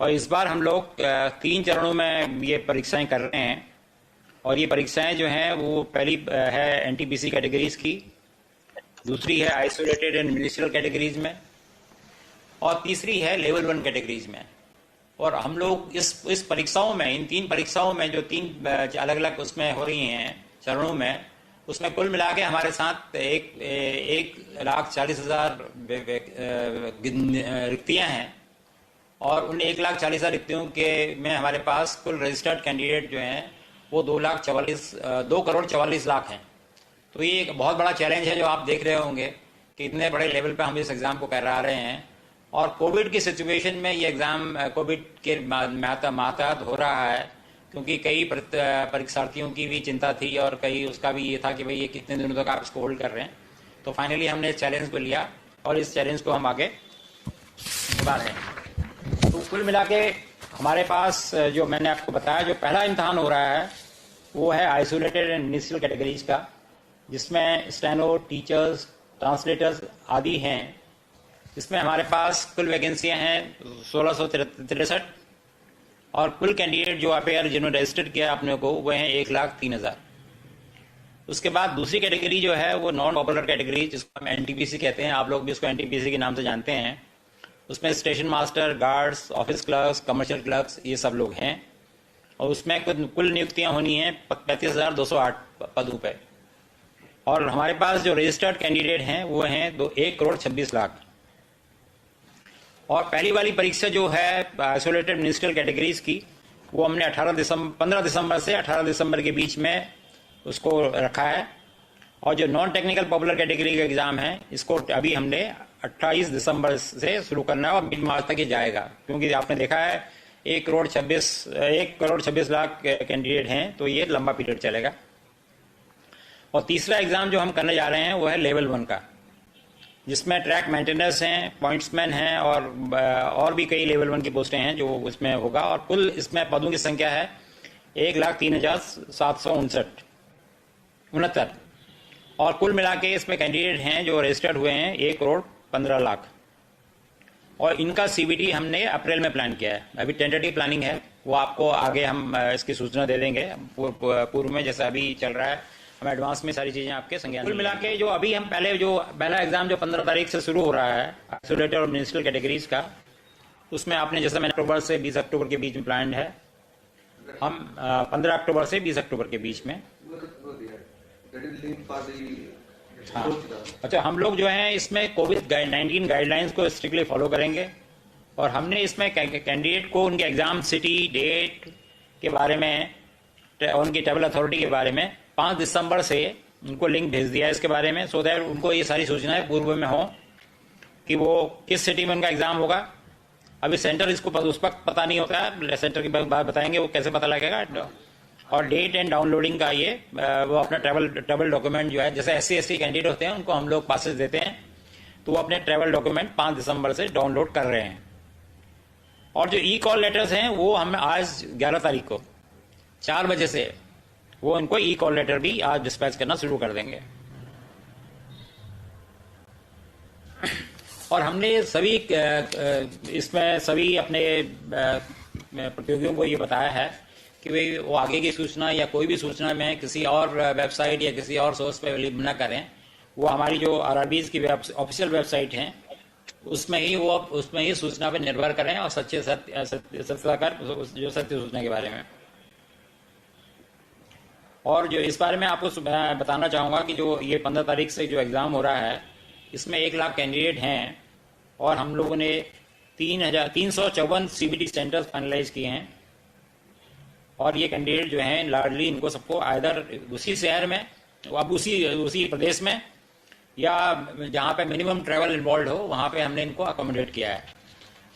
और इस बार हम लोग 3 चरणों में ये परीक्षाएं कर रहे हैं। और ये परीक्षाएं जो हैं वो पहली है एनटीपीसी कैटेगरीज की, दूसरी है आइसोलेटेड एंड मिनिस्ट्रियल कैटेगरीज में, और तीसरी है लेवल 1 कैटेगरीज में। और हम लोग इस परीक्षाओं में, इन 3 परीक्षाओं में जो 3 अलग अलग उसमें हो रही हैं चरणों में, उसमें कुल मिला के हमारे साथ 1,40,000 रिक्तियां हैं। और उन 1,40,000 रिक्तियों के में हमारे पास कुल रजिस्टर्ड कैंडिडेट जो हैं वो 2,44,00,000 हैं। तो ये एक बहुत बड़ा चैलेंज है जो आप देख रहे होंगे कि इतने बड़े लेवल पे हम इस एग्ज़ाम को करा रहे हैं। और कोविड की सिचुएशन में ये एग्ज़ाम कोविड के मातहत हो रहा है, क्योंकि कई परीक्षार्थियों की भी चिंता थी और कई उसका भी ये था कि भाई ये कितने दिनों तक आप इसको होल्ड कर रहे हैं। तो फाइनली हमने इस चैलेंज को लिया और इस चैलेंज को हम आगे बढ़ा रहे हैं। तो कुल मिला के हमारे पास जो मैंने आपको बताया, जो पहला इम्तहान हो रहा है वो है आइसोलेटेड एंड मिनिस्ट्रियल कैटेगरीज का, जिसमें स्टेनो, टीचर्स, ट्रांसलेटर्स आदि हैं। इसमें हमारे पास कुल वैकेंसियां हैं 1663 और कुल कैंडिडेट जो अपेयर जिन्होंने रजिस्टर किया अपने को वो हैं 1,03,000। उसके बाद दूसरी कैटेगरी जो है वो नॉन पॉपुलर कैटेगरी, जिसको हम एनटीपीसी कहते हैं, आप लोग भी उसको एनटीपीसी के नाम से जानते हैं। उसमें station master, guards, office clerks, commercial clerks, ये सब लोग हैं। और उसमें कुल नियुक्तियां होनी हैं 35,208 पदों पे। और हमारे पास जो रजिस्टर्ड कैंडिडेट हैं वो हैं 1,26,00,000। और पहली वाली परीक्षा जो है आइसोलेटेड मिनिस्ट्रियल कैटेगरीज की, वो हमने 15 दिसंबर से 18 दिसंबर के बीच में उसको रखा है। और जो नॉन टेक्निकल पॉपुलर कैटेगरी का एग्जाम है, इसको अभी हमने 28 दिसंबर से शुरू करना है और मिड मार्च तक ये जाएगा, क्योंकि आपने देखा है 1,26,00,000 कैंडिडेट हैं, तो ये लंबा पीरियड चलेगा। और तीसरा एग्जाम जो हम करने जा रहे हैं वो है लेवल 1 का, जिसमें ट्रैक मेंटेनेंस हैं, पॉइंट्समैन हैं और भी कई लेवल 1 की पोस्टें हैं जो इसमें होगा। और कुल इसमें पदों की संख्या है 1,03,769। और कुल मिला के इसमें कैंडिडेट हैं जो रजिस्टर्ड हुए हैं 1,15,00,000। और इनका सीबीटी हमने अप्रैल में प्लान किया है। अभी टेंटेटिव प्लानिंग है, वो आपको आगे हम इसकी सूचना दे देंगे पूर्व में, जैसा अभी चल रहा है हम एडवांस में सारी चीजें आपके संज्ञान। कुल मिला के जो अभी हम पहला एग्जाम जो 15 तारीख से शुरू हो रहा है आइसोलेटेड और मिनिस्ट्रियल कैटेगरीज का, उसमें आपने जैसा मैंने अक्टूबर से 20 अक्टूबर के बीच में प्लान है, हम 15 अक्टूबर से 20 अक्टूबर के बीच में। हाँ, अच्छा, हम लोग जो हैं इसमें कोविड-19 गाइडलाइंस को स्ट्रिक्टली फॉलो करेंगे। और हमने इसमें कैंडिडेट को उनके एग्जाम सिटी, डेट के बारे में, उनकी ट्रैवल अथॉरिटी के बारे में 5 दिसंबर से उनको लिंक भेज दिया है इसके बारे में, सो दैट उनको ये सारी सूचनाएं पूर्व में हो कि वो किस सिटी में उनका एग्जाम होगा। अभी सेंटर इसको उस वक्त पता नहीं होता है, सेंटर की बात बताएंगे वो कैसे पता लगेगा। और डेट एंड डाउनलोडिंग का ये वो अपना ट्रैवल डॉक्यूमेंट जो है, जैसे SC/ST कैंडिडेट होते हैं उनको हम लोग पासेस देते हैं, तो वो अपने ट्रैवल डॉक्यूमेंट 5 दिसंबर से डाउनलोड कर रहे हैं। और जो ई-कॉल लेटर्स हैं वो हम आज 11 तारीख को 4 बजे से वो उनको ई-कॉल लेटर भी आज डिस्पैच करना शुरू कर देंगे। और हमने सभी इसमें सभी अपने प्रतियोगियों को ये बताया है कि भाई वो आगे की सूचना या कोई भी सूचना में किसी और वेबसाइट या किसी और सोर्स पे अवेलेबल न करें। वो हमारी जो RRBs की ऑफिशियल वेबसाइट हैं उसमें ही सूचना पे निर्भर करें और सत्यता कर जो सत्य सूचना के बारे में। और जो इस बारे में आपको बताना चाहूँगा कि जो ये 15 तारीख से जो एग्ज़ाम हो रहा है, इसमें 1,00,000 कैंडिडेट हैं और हम लोगों ने 354 CBT सेंटर्स फाइनलाइज किए हैं। और ये कैंडिडेट जो हैं लार्जली इनको सबको आइदर उसी शहर में, अब उसी प्रदेश में, या जहाँ पे मिनिमम ट्रैवल इन्वॉल्व हो वहाँ पे हमने इनको अकोमोडेट किया है।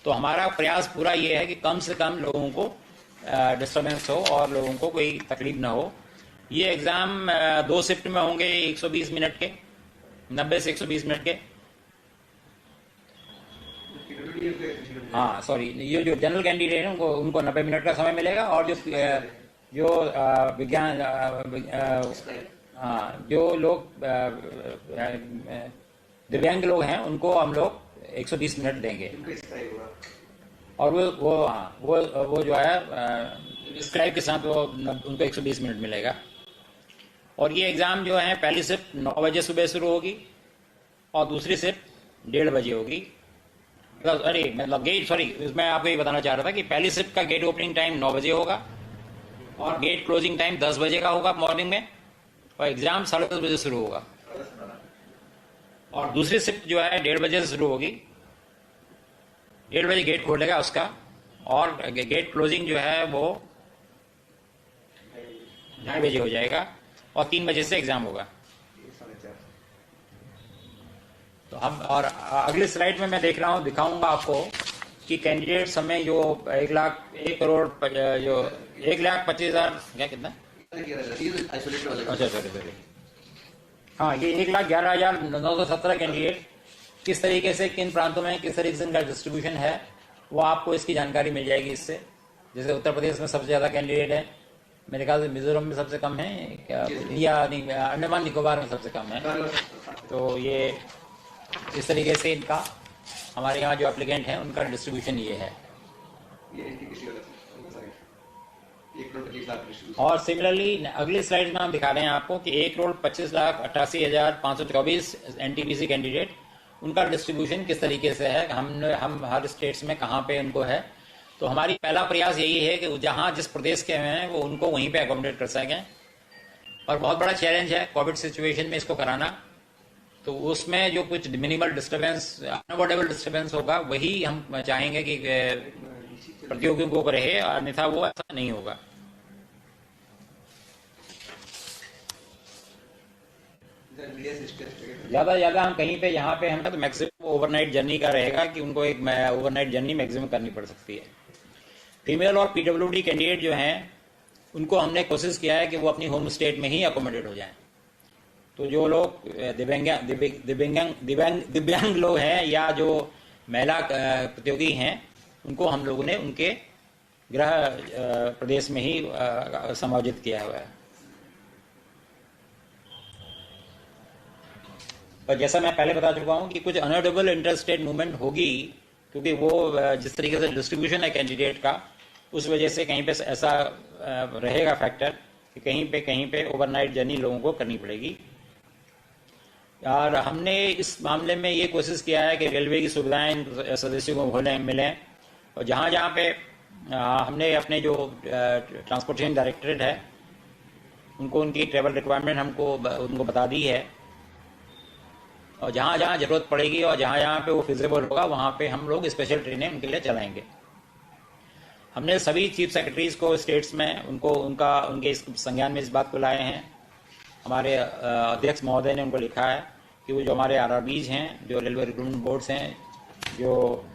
तो हमारा प्रयास पूरा ये है कि कम से कम लोगों को डिस्टर्बेंस हो और लोगों को कोई तकलीफ ना हो। ये एग्ज़ाम 2 शिफ्ट में होंगे, 120 मिनट के, 90 से 120 मिनट के। हाँ सॉरी, ये जो जनरल कैंडिडेट हैं उनको 90 मिनट का समय मिलेगा। और जो विज्ञान जो लोग दिव्यांग लोग हैं उनको हम लोग 120 मिनट देंगे। और वो जो है स्क्राइब के साथ वो उनको 120 मिनट मिलेगा। और ये एग्ज़ाम जो है पहली शिफ्ट 9 बजे सुबह शुरू होगी और दूसरी शिफ्ट 1:30 बजे होगी। अरे मतलब गेट, सॉरी, मैं आपको ये बताना चाह रहा था कि पहली शिफ्ट का गेट ओपनिंग टाइम 9 बजे होगा और गेट क्लोजिंग टाइम 10 बजे का होगा मॉर्निंग में, और एग्ज़ाम 10:30 बजे शुरू होगा। और दूसरी शिफ्ट जो है 1:30 बजे से शुरू होगी, 1:30 बजे गेट खोलेगा उसका, और गेट क्लोजिंग जो है वो 2:30 बजे हो जाएगा और 3 बजे से एग्ज़ाम होगा। तो हम, और अगली स्लाइड में मैं देख रहा हूँ, दिखाऊंगा आपको कि कैंडिडेट्स हमें जो 1,25,000 क्या कितना, अच्छा सॉरी, हाँ, ये 1,11,917 कैंडिडेट किस तरीके से, किन प्रांतों में किस तरीके से इनका डिस्ट्रीब्यूशन है, वो आपको इसकी जानकारी मिल जाएगी इससे। जैसे उत्तर प्रदेश में सबसे ज़्यादा कैंडिडेट है, मेरे ख्याल से मिजोरम में सबसे कम है क्या, या अंडमान निकोबार में सबसे कम है। तो ये इस तरीके से इनका, हमारे यहाँ जो एप्लीकेंट हैं उनका डिस्ट्रीब्यूशन ये है। और सिमिलरली अगली स्लाइड में हम दिखा रहे हैं आपको कि 1,25,88,524 एनटीपीसी कैंडिडेट, उनका डिस्ट्रीब्यूशन किस तरीके से है, हम हर स्टेट्स में कहाँ पे उनको है। तो हमारी पहला प्रयास यही है कि जहाँ जिस प्रदेश के हैं वो उनको वहीं पे अकोमोडेट कर सकें। और बहुत बड़ा चैलेंज है कोविड सिचुएशन में इसको कराना, तो उसमें जो कुछ मिनिमल डिस्टर्बेंस, अनअवॉइडेबल डिस्टर्बेंस होगा, वही हम चाहेंगे कि प्रतियोगियों को रहे, अन्यथा वो ऐसा नहीं होगा। ज्यादा हम कहीं पे, यहाँ पे हमका तो मैक्सिमम ओवरनाइट जर्नी का रहेगा कि उनको एक ओवरनाइट जर्नी मैक्सिमम करनी पड़ सकती है। फीमेल और पीडब्ल्यूडी कैंडिडेट जो हैं उनको हमने कोशिश किया है कि वो अपनी होम स्टेट में ही अकोमोडेट हो जाएं। तो जो लोग दिव्यांग लोग हैं या जो महिला प्रतियोगी हैं, उनको हम लोगों ने उनके गृह प्रदेश में ही समायोजित किया हुआ है। और जैसा मैं पहले बता चुका हूं कि कुछ अनअवॉइडेबल इंटर स्टेट मूवमेंट होगी, क्योंकि वो जिस तरीके से डिस्ट्रीब्यूशन है कैंडिडेट का, उस वजह से कहीं पे ऐसा रहेगा फैक्टर कि कहीं पे ओवरनाइट जर्नी लोगों को करनी पड़ेगी। और हमने इस मामले में ये कोशिश किया है कि रेलवे की सुविधाएं सदस्यों को मिलें, और जहाँ पे हमने अपने जो ट्रांसपोर्टेशन डायरेक्टरेट है उनको उनकी ट्रैवल रिक्वायरमेंट उनको बता दी है, और जहाँ जरूरत पड़ेगी और जहाँ पे वो फिजिबल होगा वहाँ पे हम लोग स्पेशल ट्रेनें उनके लिए चलाएंगे। हमने सभी चीफ सेक्रेटरीज को स्टेट्स में उनके इस संज्ञान में इस बात को लाए हैं। हमारे अध्यक्ष महोदय ने उनको लिखा है कि वो जो हमारे आरआरबीज हैं, जो रेलवे रिक्रूटमेंट बोर्ड्स हैं, जो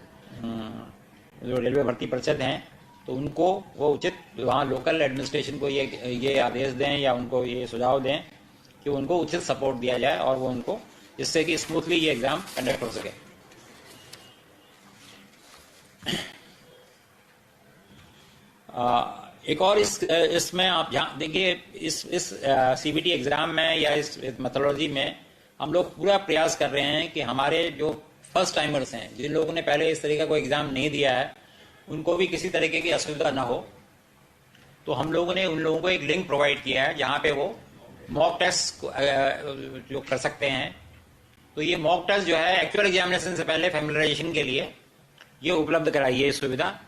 रेलवे भर्ती परिषद हैं, तो उनको वो उचित वहाँ लोकल एडमिनिस्ट्रेशन को ये आदेश दें या उनको ये सुझाव दें कि उनको उचित सपोर्ट दिया जाए, और वो उनको, जिससे कि स्मूथली ये एग्जाम कंडक्ट हो सके। एक और इसमें आप देखिए, इस सीबीटी एग्जाम में या इस मेथोडोलॉजी में हम लोग पूरा प्रयास कर रहे हैं कि हमारे जो फर्स्ट टाइमर्स हैं, जिन लोगों ने पहले इस तरीके का कोई एग्जाम नहीं दिया है, उनको भी किसी तरीके की असुविधा ना हो। तो हम लोगों ने उन लोगों को एक लिंक प्रोवाइड किया है जहाँ पे वो मॉक टेस्ट जो कर सकते हैं। तो ये मॉक टेस्ट जो है एक्चुअल एग्जामिनेशन से पहले फैमिलियराइजेशन के लिए ये उपलब्ध कराई है सुविधा।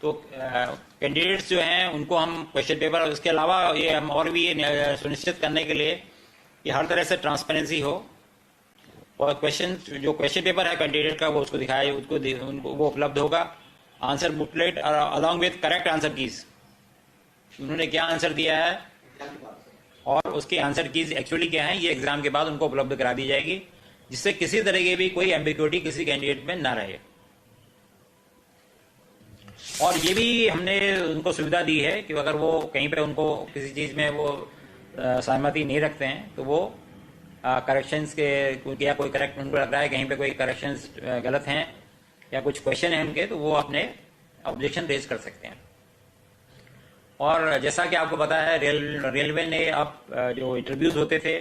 तो कैंडिडेट्स जो हैं उनको हम क्वेश्चन पेपर, उसके अलावा ये हम और भी ये सुनिश्चित करने के लिए कि हर तरह से ट्रांसपेरेंसी हो, और जो क्वेश्चन पेपर है कैंडिडेट का वो उसको दिखाए, उनको वो उपलब्ध होगा। आंसर बुकलेट और along with correct answer keys, उन्होंने क्या आंसर दिया है और उसके आंसर कीज एक्चुअली क्या है, ये एग्जाम के बाद उनको उपलब्ध करा दी जाएगी, जिससे किसी तरह की भी कोई एम्बिग्युइटी किसी कैंडिडेट में ना रहे। और ये भी हमने उनको सुविधा दी है कि अगर वो कहीं पे उनको किसी चीज में वो सहमति नहीं रखते हैं, तो वो करेक्शंस के या कोई करेक्ट उनको लग रहा है कहीं पे कोई करेक्शंस गलत हैं या कुछ क्वेश्चन है उनके, तो वो अपने ऑब्जेक्शन रेज कर सकते हैं। और जैसा कि आपको पता है, रेलवे ने अब जो इंटरव्यूज होते थे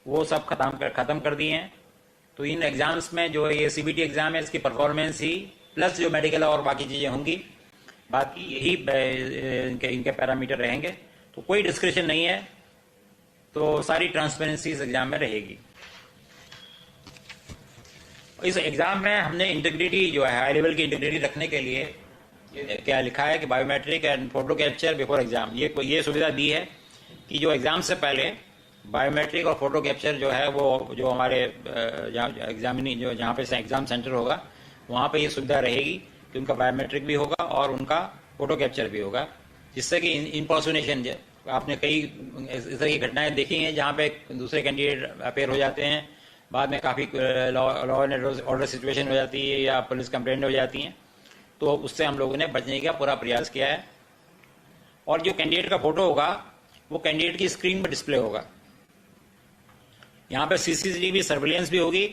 वो सब खत्म कर दिए हैं। तो इन एग्जाम्स में जो ये सीबीटी एग्जाम है, इसकी परफॉर्मेंस ही प्लस जो मेडिकल और बाकी चीज़ें होंगी, बाकी यही इनके पैरामीटर रहेंगे। तो कोई डिस्क्रिप्शन नहीं है, तो सारी ट्रांसपेरेंसी इस एग्ज़ाम में रहेगी। इस एग्ज़ाम में हमने इंटीग्रिटी जो है, हाई लेवल की इंटीग्रिटी रखने के लिए क्या लिखा है कि biometric and photo capture before exam, ये सुविधा दी है कि जो एग्ज़ाम से पहले बायोमेट्रिक और फोटो कैप्चर जो है वो जो हमारे जहाँ पे एग्ज़ाम सेंटर होगा वहाँ पे ये सुविधा रहेगी कि उनका बायोमेट्रिक भी होगा और उनका फोटो कैप्चर भी होगा, जिससे कि इम्पर्सोनेशन, आपने कई इस तरह की घटनाएं देखी हैं जहाँ पे दूसरे कैंडिडेट अपेयर हो जाते हैं, बाद में काफ़ी लॉ एंड ऑर्डर सिचुएशन हो जाती है या पुलिस कंप्लेंट हो जाती हैं, तो उससे हम लोगों ने बचने का पूरा प्रयास किया है। और जो कैंडिडेट का फोटो होगा वो कैंडिडेट की स्क्रीन पर डिस्प्ले होगा। यहाँ पे सीसीटीवी सर्विलेंस भी होगी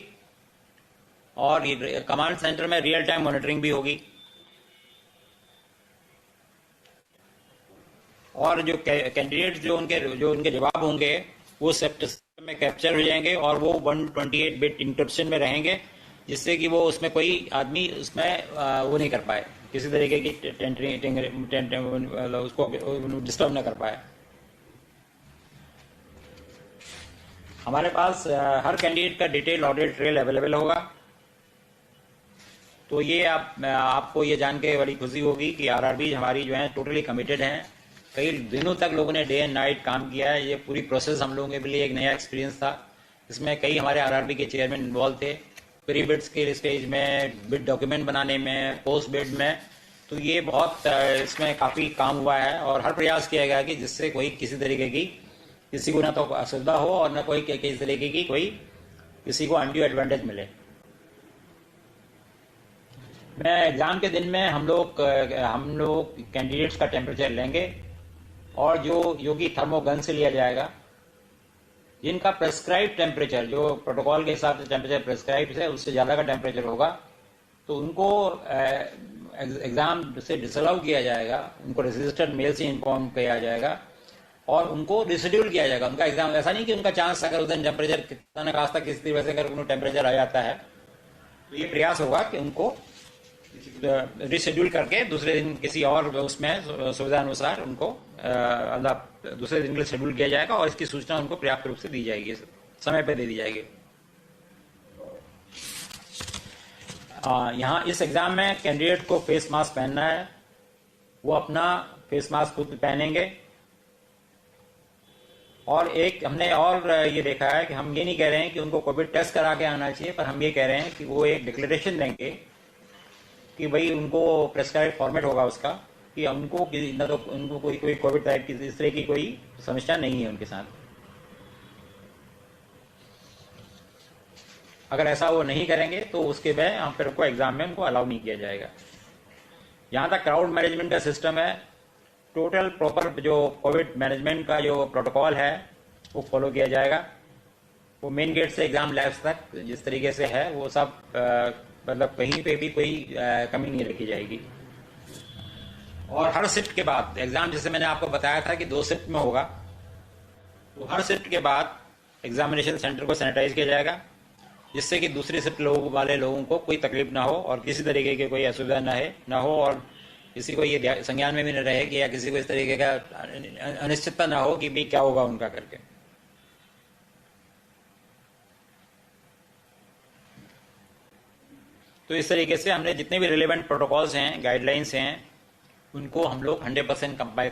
और कमांड सेंटर में रियल टाइम मॉनिटरिंग भी होगी। और जो कैंडिडेट जो उनके जवाब होंगे वो सिस्टम में कैप्चर हो जाएंगे और वो 128 बिट इंक्रिप्शन में रहेंगे, जिससे कि वो उसमें कोई आदमी उसमें वो नहीं कर पाए, किसी तरीके की उसको डिस्टर्ब ना कर पाए। हमारे पास हर कैंडिडेट का डिटेल ऑडिट ट्रेल अवेलेबल होगा। तो ये आपको ये जान के बड़ी खुशी होगी कि आरआरबी हमारी जो है टोटली कमिटेड हैं। कई दिनों तक लोगों ने डे एंड नाइट काम किया है। ये पूरी प्रोसेस हम लोगों के लिए एक नया एक्सपीरियंस था। इसमें कई हमारे आरआरबी के चेयरमैन इन्वॉल्व थे, प्री बिड्स के स्टेज में, बिड डॉक्यूमेंट बनाने में, पोस्ट बिड में। तो ये बहुत इसमें काफ़ी काम हुआ है और हर प्रयास किया गया कि जिससे कोई किसी तरीके की किसी को ना तो असुविधा हो और ना कोई किसी तरीके की कोई किसी को अनड्यू एडवांटेज मिले। मैं एग्जाम के दिन में हम लोग कैंडिडेट्स का टेम्परेचर लेंगे और जो कि थर्मोगन से लिया जाएगा, जिनका प्रेस्क्राइब टेम्परेचर जो प्रोटोकॉल के हिसाब से टेम्परेचर प्रेस्क्राइब है उससे ज़्यादा का टेम्परेचर होगा, तो उनको एग्ज़ाम से डिसअलाउ किया जाएगा, उनको रजिस्टर्ड मेल से इन्फॉर्म किया जाएगा और उनको रिशेड्यूल किया जाएगा उनका एग्जाम। ऐसा नहीं कि उनका चांस अगर उस दिन टेम्परेचर कितना न खास किसी वजह से अगर उनको टेम्परेचर आ जाता है तो ये प्रयास होगा कि उनको रिशेड्यूल करके दूसरे दिन किसी और उसमें सुविधा अनुसार उनको दूसरे दिन के लिए शेड्यूल किया जाएगा और इसकी सूचना उनको पर्याप्त रूप से दी जाएगी, समय पर दे दी जाएगी। यहाँ इस एग्जाम में कैंडिडेट को फेस मास्क पहनना है, वो अपना फेस मास्क खुद पहनेंगे। और एक हमने और ये देखा है कि हम ये नहीं कह रहे हैं कि उनको कोविड टेस्ट करा के आना चाहिए, पर हम ये कह रहे हैं कि वो एक डिक्लेरेशन देंगे कि भाई उनको प्रेस्क्राइब फॉर्मेट होगा उसका कि उनको न तो उनको कोई कोविड टाइप की इस तरह की कोई समस्या नहीं है उनके साथ। अगर ऐसा वो नहीं करेंगे तो उसके बाद हम फिर उनको एग्जाम में उनको अलाउ नहीं किया जाएगा। यहाँ तक क्राउड मैनेजमेंट का सिस्टम है, टोटल प्रॉपर जो कोविड मैनेजमेंट का जो प्रोटोकॉल है वो फॉलो किया जाएगा। वो मेन गेट से एग्जाम लैब्स तक जिस तरीके से है वो सब मतलब कहीं पे भी कोई कमी नहीं रखी जाएगी। और हर शिफ्ट के बाद एग्जाम, जैसे मैंने आपको बताया था कि 2 शिफ्ट में होगा, तो हर शिफ्ट के बाद एग्जामिनेशन सेंटर को सैनिटाइज किया जाएगा, जिससे कि दूसरी शिफ्ट वाले लोगों को कोई तकलीफ ना हो और किसी तरीके की कोई असुविधा ना हो और किसी को ये संज्ञान में भी न रहे कि या किसी को इस तरीके का अनिश्चितता ना हो कि भाई क्या होगा उनका करके। तो इस तरीके से हमने जितने भी रिलेवेंट प्रोटोकॉल्स हैं, गाइडलाइंस हैं, उनको हम लोग 100% कंप्लाई